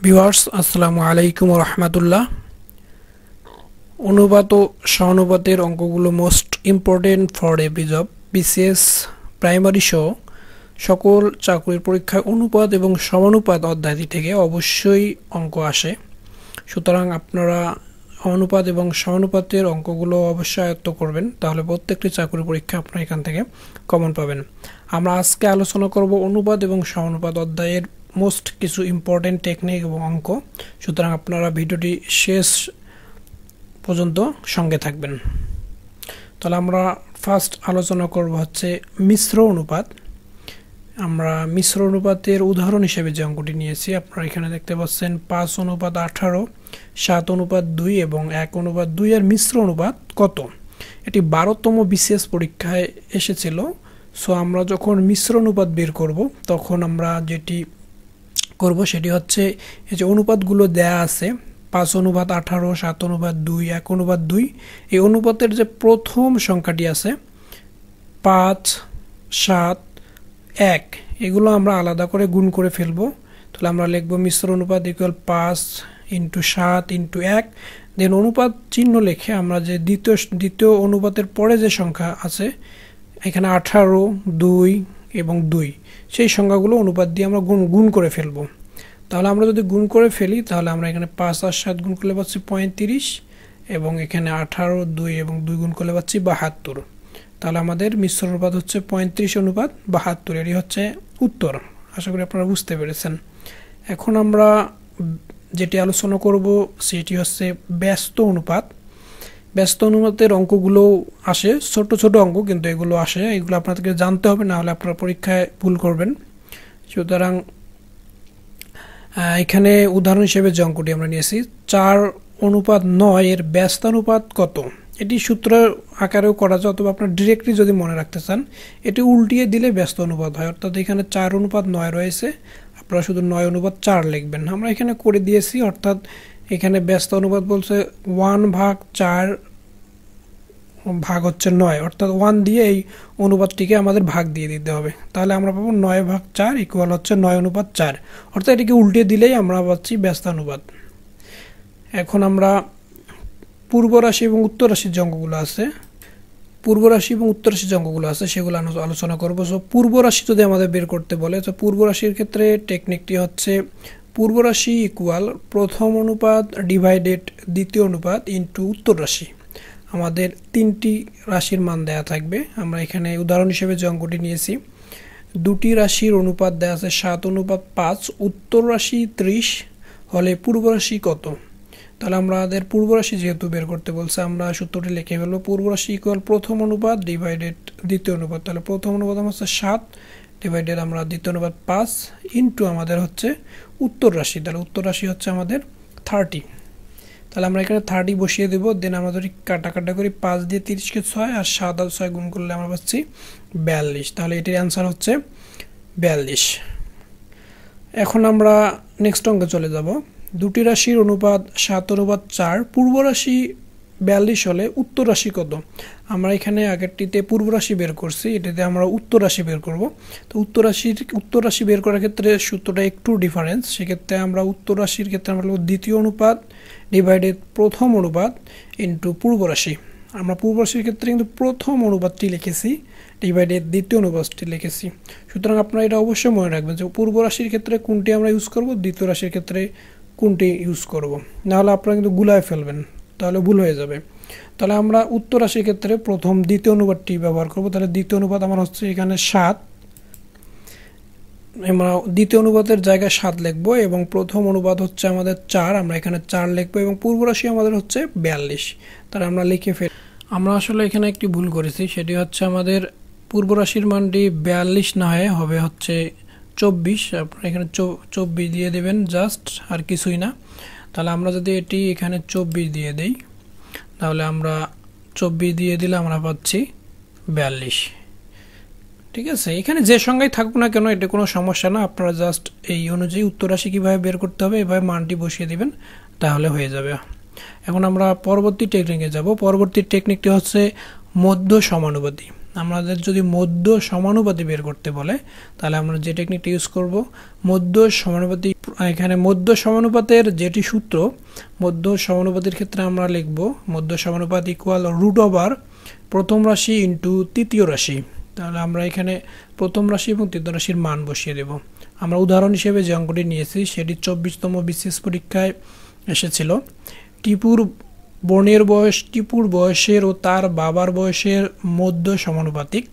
Viewers আসসালামু আলাইকুম ওয়া রাহমাতুল্লাহ। অনুপাত ও সমানুপাতের অঙ্কগুলো most important for every job. BCS primary সহ সকল চাকরির পরীক্ষায় অনুপাত এবং সমানুপাত অধ্যায়টি থেকে অবশ্যই অঙ্ক আসে। সুতরাং আপনারা অনুপাত এবং সমানুপাতের অঙ্কগুলো অবশ্যই আয়ত্ত করবেন, তাহলে প্রত্যেকটি চাকরির পরীক্ষা আপনারা এখান থেকে কমন পাবেন। আমরা আজকে আলোচনা করব অনুপাত এবং সমানুপাত অধ্যায়ের মোস্ট কিছু ইম্পর্টেন্ট টেকনিক এবং অঙ্ক। সুতরাং আপনারা ভিডিওটি শেষ পর্যন্ত সঙ্গে থাকবেন। তাহলে আমরা ফার্স্ট আলোচনা করব হচ্ছে মিশ্র অনুপাত। আমরা মিশ্র অনুপাতের উদাহরণ হিসেবে যে অঙ্কটি নিয়েছি আপনারা এখানে দেখতে পাচ্ছেন 5:18, 7:2 এবং 1:2 এর মিশ্র অনুপাত কত? এটি 12তম বিসিএস পরীক্ষায় এসেছিল। সো আমরা যখন মিশ্র অনুপাত বের করব তখন আমরা যেটি করব সেটি হচ্ছে এই যে অনুপাতগুলো দেয়া আছে 5:18, 7:2, 1:2, এই অনুপাতের যে প্রথম সংখ্যাটি আছে 5, 7, 1 এগুলো আমরা আলাদা করে গুণ করে ফেলব। তাহলে আমরা লিখব মিশ্র অনুপাত ইকুয়াল 5 × 7 × 1। দেন অনুপাত চিহ্ন লিখে আমরা যে দ্বিতীয় অনুপাতের পরে যে সংখ্যা আছে এখানে 18, 2 এবং 2 সেই সংখ্যাগুলো অনুপাত দিয়ে আমরা গুণ করে ফেলব। তাহলে আমরা যদি গুণ করে ফেলি তাহলে আমরা এখানে 5 আর 7 গুণ করলে পাচ্ছি 35 এবং এখানে 18, 2 এবং 2 গুণ করলে পাচ্ছি 72। তাহলে আমাদের মিশ্র অনুপাত হচ্ছে 35:72। এটি হচ্ছে উত্তর। আশা করি আপনারা বুঝতে পেরেছেন। এখন আমরা যেটি আলোচনা করব সেটি হচ্ছে ব্যস্ত অনুপাত। ব্যস্ত অনুপাতের অঙ্কগুলো আসে, ছোট ছোট অঙ্ক কিন্তু এগুলো আসে, এগুলো আপনাদেরকে জানতে হবে, না হলে আপনারা পরীক্ষায় ভুল করবেন। সুতরাং এখানে উদাহরণ হিসেবে যে অঙ্কটি আমরা নিয়েছি 4:9 এর ব্যস্তানুপাত কত? এটি সূত্র আকারেও করা যায়, অথবা আপনার ডিরেক্টলি যদি মনে রাখতে চান এটি উল্টিয়ে দিলে ব্যস্ত অনুপাত হয়। অর্থাৎ এখানে 4:9 রয়েছে, আপনারা শুধু 9:4 লিখবেন। আমরা এখানে করে দিয়েছি, অর্থাৎ এখানে ব্যস্ত অনুপাত বলছে 1/4 ভাগ হচ্ছে 9, অর্থাৎ 1 দিয়ে এই অনুপাতটিকে আমাদের ভাগ দিয়ে দিতে হবে। তাহলে আমরা পাবো 9/4 ইকুয়াল হচ্ছে 9:4। অর্থাৎ এটিকে উল্টে দিলেই আমরা পাচ্ছি ব্যস্ত অনুপাত। এখন আমরা পূর্ব রাশি এবং উত্তর রাশির যে অঙ্কগুলো আছে সেগুলো আলোচনা করব। সো পূর্ব রাশি যদি আমাদের বের করতে বলে, তো পূর্ব রাশির ক্ষেত্রে টেকনিকটি হচ্ছে পূর্ব রাশি ইকুয়াল প্রথম অনুপাত ডিভাইডেড দ্বিতীয় অনুপাত ইনটু উত্তর রাশি। আমাদের তিনটি রাশির মান দেয়া থাকবে। আমরা এখানে উদাহরণ হিসেবে যে অঙ্কটি নিয়েছি, দুটি রাশির অনুপাত দেয়া আছে 7:5, উত্তর রাশি 30 হলে পূর্ব রাশি কত? তাহলে আমাদের পূর্ব রাশি যেহেতু বের করতে বলছে আমরা সূত্রটি লিখে ফেলবো। পূর্ব রাশি ইকুয়াল প্রথম অনুপাত ডিভাইডেড দ্বিতীয় অনুপাত। তাহলে প্রথম অনুপাত হচ্ছে 7 ডিভাইডেড আমরা দ্বিতীয় অনুপাত 5 ইনটু আমাদের হচ্ছে উত্তর রাশি। তাহলে উত্তর রাশি হচ্ছে আমাদের 30। তাহলে আমরা এখানে 30 বসিয়ে দেবো। দেন আমাদের কাটা করি 5 দিয়ে 30কে 6 আর 7 আর 6 গুণ করলে আমরা পাচ্ছি 42। তাহলে এটির অ্যান্সার হচ্ছে 42। এখন আমরা নেক্সট অঙ্কে চলে যাব। দুটি রাশির অনুপাত 7:4, পূর্ব রাশি 42 হলে উত্তর রাশি কত? আমরা এখানে আগেরটিতে পূর্ব রাশি বের করছি, এটাতে আমরা উত্তর রাশি বের করব। তো উত্তর রাশি বের করার ক্ষেত্রে সূত্রটা একটু ডিফারেন্স। সেক্ষেত্রে আমরা উত্তর রাশির ক্ষেত্রে আমরা দ্বিতীয় অনুপাত ডিভাইডেড প্রথম অনুপাত ইনটু পূর্ব রাশি। আমরা পূর্ব রাশির ক্ষেত্রে কিন্তু প্রথম অনুপাতটি লিখেছি, ডিভাইডেড দ্বিতীয় অনুপাতটি লিখেছি। সুতরাং আপনারা এটা অবশ্যই মনে রাখবেন যে পূর্ব রাশির ক্ষেত্রে কোনটি আমরা ইউজ করব, দ্বিতীয় রাশির ক্ষেত্রে কোনটি ইউজ করব, নাহলে আপনারা কিন্তু গুলায় ফেলবেন, তাহলে ভুল হয়ে যাবে। তাহলে আমরা উত্তর রাশির ক্ষেত্রে প্রথম দ্বিতীয় অনুপাতটি ব্যবহার করব। তাহলে দ্বিতীয় অনুপাত আমার হচ্ছে এখানে 7, আমরা দ্বিতীয় অনুপাতের জায়গায় 7 লিখব এবং প্রথম অনুপাত হচ্ছে আমাদের 4, আমরা এখানে 4 লিখব এবং পূর্ব রাশি আমাদের হচ্ছে 42। তাহলে আমরা লিখে ফেলি। আমরা আসলে এখানে একটি ভুল করেছি, সেটি হচ্ছে আমাদের পূর্ব রাশির মানটি 42 না হবে হচ্ছে 24। আপনারা এখানে 24 দিয়ে দেবেন জাস্ট, আর কিছুই না। তাহলে আমরা যদি এটি এখানে 24 দিয়ে দেই, তাহলে আমরা 24 দিয়ে দিলে আমরা পাচ্ছি 42। ঠিক আছে, এখানে যে সংখ্যায় থাকুক না কেন এটা কোনো সমস্যা না। আপনারা জাস্ট এই অনুযায়ী উত্তর রাশি কীভাবে বের করতে হবে এভাবে মানটি বসিয়ে দিবেন, তাহলে হয়ে যাবে। এখন আমরা পরবর্তী টেকনিকে যাব। পরবর্তী টেকনিকটি হচ্ছে মধ্য সমানুপাতি। আমাদের যদি মধ্য সমানুপাতি বের করতে বলে তাহলে আমরা যে টেকনিকটা ইউজ করব মধ্য সমানুপাতি। এখানে মধ্য সমানুপাতের যেটি সূত্র, মধ্য সমানুপাতির ক্ষেত্রে আমরা লিখব মধ্য সমানুপাত ইকুয়াল রুট ওভার প্রথম রাশি ইন্টু তৃতীয় রাশি। তাহলে আমরা এখানে প্রথম রাশি এবং তৃতীয় রাশির মান বসিয়ে দেব। আমরা উদাহরণ হিসেবে যে অঙ্কটি নিয়েছি সেটি 24তম বিসিএস পরীক্ষায় এসেছিল। টিপুর বয়সের ও তার বাবার বয়সের মধ্য সমানুপাতিক।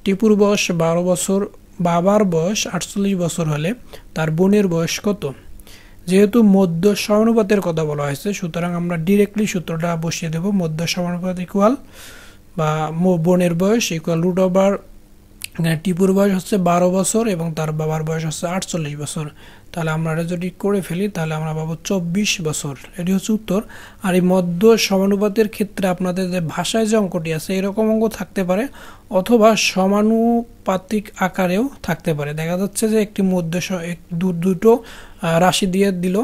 টিপুর বয়স 12 বছর, বাবার বয়স 48 বছর হলে তার বোনের বয়স কত? যেহেতু মধ্য সমানুপাতের কথা বলা হয়েছে সুতরাং আমরা ডিরেক্টলি সূত্রটা বসিয়ে দেব মধ্য সমানুপাত ইকুয়াল বা বোনের বয়স ইকুয়াল রুট ওভার টিপুর বয়স হচ্ছে 12 বছর এবং তার বাবার বয়স হচ্ছে 48 বছর। তাহলে আমরা যদি করে ফেলি তাহলে আমরা পাবো 24 বছর। এটি হচ্ছে উত্তর। আর এই মধ্য সমানুপাতের ক্ষেত্রে আপনাদের যে ভাষায় যে অঙ্কটি আছে এরকম অঙ্ক থাকতে পারে অথবা সমানুপাতিক আকারেও থাকতে পারে। দেখা যাচ্ছে যে একটি মধ্য দুটো রাশি দিয়ে দিল,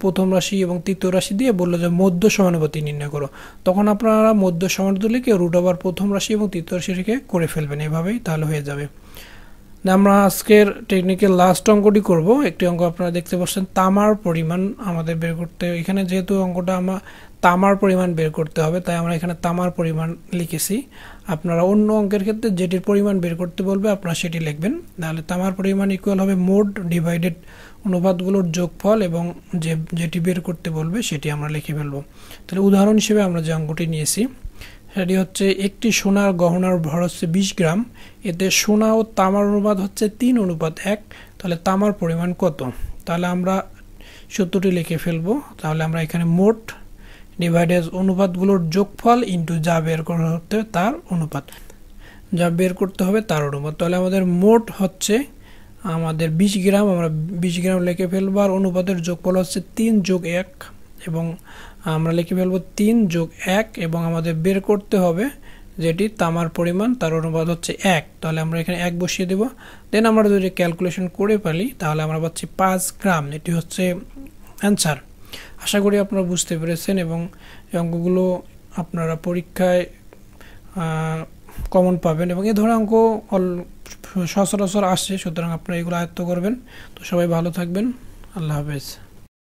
প্রথম রাশি এবং তৃতীয় রাশি দিয়ে বললো যে মধ্য সমানুপাতি নির্ণয় করো, তখন আপনারা মধ্য সমানুপাতি লিখে রুট ওভার প্রথম রাশি এবং তৃতীয় রাশি লিখে করে ফেলবেন, এভাবেই তাহলে হয়ে যাবে। আমরা আজকের টেকনিকের লাস্ট অঙ্কটি করব। একটি অঙ্ক আপনারা দেখতে পাচ্ছেন তামার পরিমাণ আমাদের বের করতে। এখানে যেহেতু অঙ্কটা আমার তামার পরিমাণ বের করতে হবে তাই আমরা এখানে তামার পরিমাণ লিখেছি। আপনারা অন্য অঙ্কের ক্ষেত্রে যেটির পরিমাণ বের করতে বলবে আপনারা সেটি লিখবেন। তাহলে তামার পরিমাণ ইকুয়াল হবে মোট ডিভাইডেড অনুপাতগুলোর যোগফল এবং যেটি বের করতে বলবে সেটি আমরা লিখে ফেলব। তাহলে উদাহরণ হিসেবে আমরা যে অঙ্কটি নিয়েছি সেটি হচ্ছে একটি সোনার গহনার ভর হচ্ছে 20 গ্রাম, এতে সোনা ও তামার অনুপাত হচ্ছে 3:1। তাহলে তামার পরিমাণ কত? তাহলে আমরা সূত্রটি লিখে ফেলবো। তাহলে আমরা এখানে মোট ডিভাইডেড অনুপাতগুলোর যোগফল ইন্টু যা বের করতে হবে তার অনুপাত, তাহলে আমাদের মোট হচ্ছে আমাদের 20 গ্রাম, আমরা 20 গ্রাম লিখে ফেলবো। আর অনুপাতের যোগফল হচ্ছে 3+1 এবং আমরা লিখে ফেলবো 3+1 এবং আমাদের বের করতে হবে যেটি তামার পরিমাণ তার অনুপাত হচ্ছে 1। তাহলে আমরা এখানে 1 বসিয়ে দেব। দেন আমরা যদি ক্যালকুলেশন করে ফেলি তাহলে আমরা পাচ্ছি 5 গ্রাম। এটি হচ্ছে অ্যান্সার। আশা করি আপনারা বুঝতে পেরেছেন এবং এই অঙ্কগুলো আপনারা পরীক্ষায় কমন পাবেন এবং এই ধরনের অঙ্ক সচরাচর আসে, সুতরাং আপনারা এগুলো আয়ত্ত করবেন। তো সবাই ভালো থাকবেন। আল্লাহ হাফেজ।